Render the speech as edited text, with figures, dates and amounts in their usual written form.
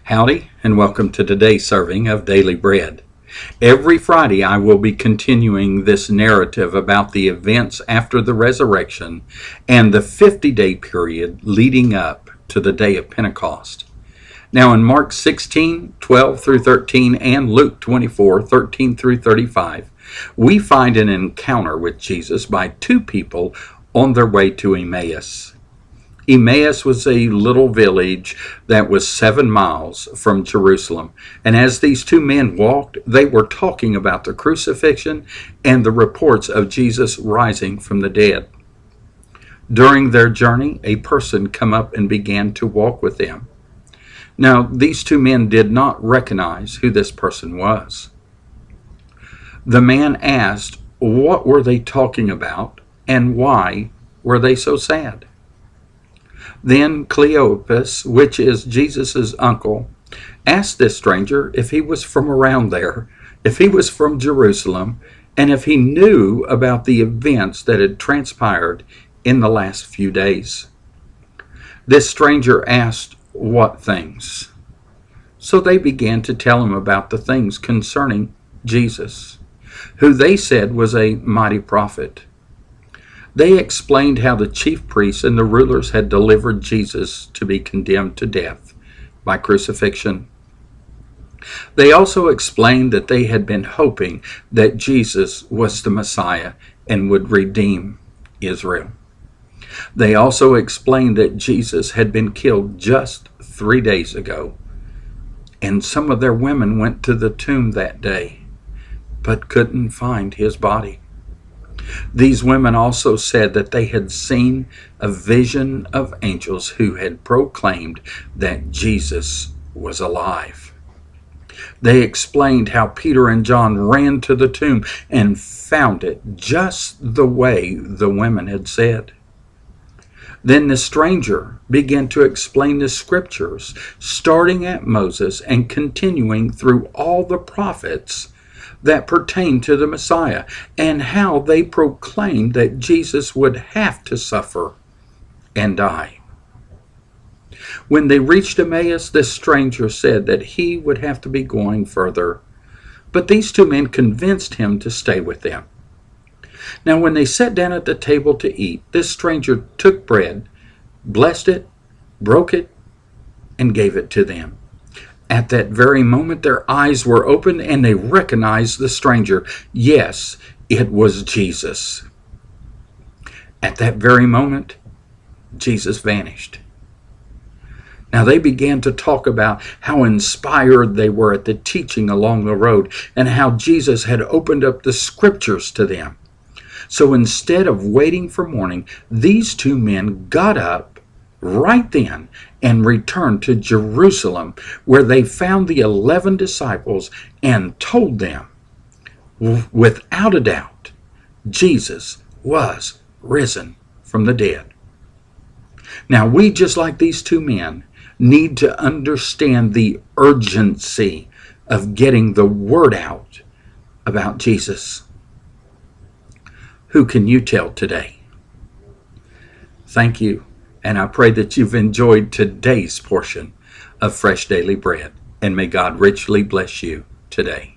Howdy, and welcome to today's serving of Daily Bread. Every Friday I will be continuing this narrative about the events after the resurrection and the 50-day period leading up to the day of Pentecost. Now in Mark 16:12 through 13 and Luke 24:13 through 35, we find an encounter with Jesus by two people on their way to Emmaus. Emmaus was a little village that was 7 miles from Jerusalem. And as these two men walked, they were talking about the crucifixion and the reports of Jesus rising from the dead. During their journey, a person came up and began to walk with them. Now, these two men did not recognize who this person was. The man asked, what were they talking about and why were they so sad? Then Cleopas, which is Jesus' uncle, asked this stranger if he was from around there, if he was from Jerusalem, and if he knew about the events that had transpired in the last few days. This stranger asked, what things? So they began to tell him about the things concerning Jesus, who they said was a mighty prophet. They explained how the chief priests and the rulers had delivered Jesus to be condemned to death by crucifixion. They also explained that they had been hoping that Jesus was the Messiah and would redeem Israel. They also explained that Jesus had been killed just 3 days ago, and some of their women went to the tomb that day, but couldn't find his body. These women also said that they had seen a vision of angels who had proclaimed that Jesus was alive. They explained how Peter and John ran to the tomb and found it just the way the women had said. Then the stranger began to explain the scriptures, starting at Moses and continuing through all the prophets that pertain to the Messiah, and how they proclaimed that Jesus would have to suffer and die. When they reached Emmaus, the stranger said that he would have to be going further, but these two men convinced him to stay with them. Now when they sat down at the table to eat, this stranger took bread, blessed it, broke it, and gave it to them. At that very moment, their eyes were opened and they recognized the stranger. Yes, it was Jesus. At that very moment, Jesus vanished. Now they began to talk about how inspired they were at the teaching along the road and how Jesus had opened up the scriptures to them. So instead of waiting for morning, these two men got up right then and returned to Jerusalem, where they found the 11 disciples and told them, without a doubt, Jesus was risen from the dead. Now we, just like these two men, need to understand the urgency of getting the word out about Jesus. Who can you tell today? Thank you. And I pray that you've enjoyed today's portion of Fresh Daily Bread. And may God richly bless you today.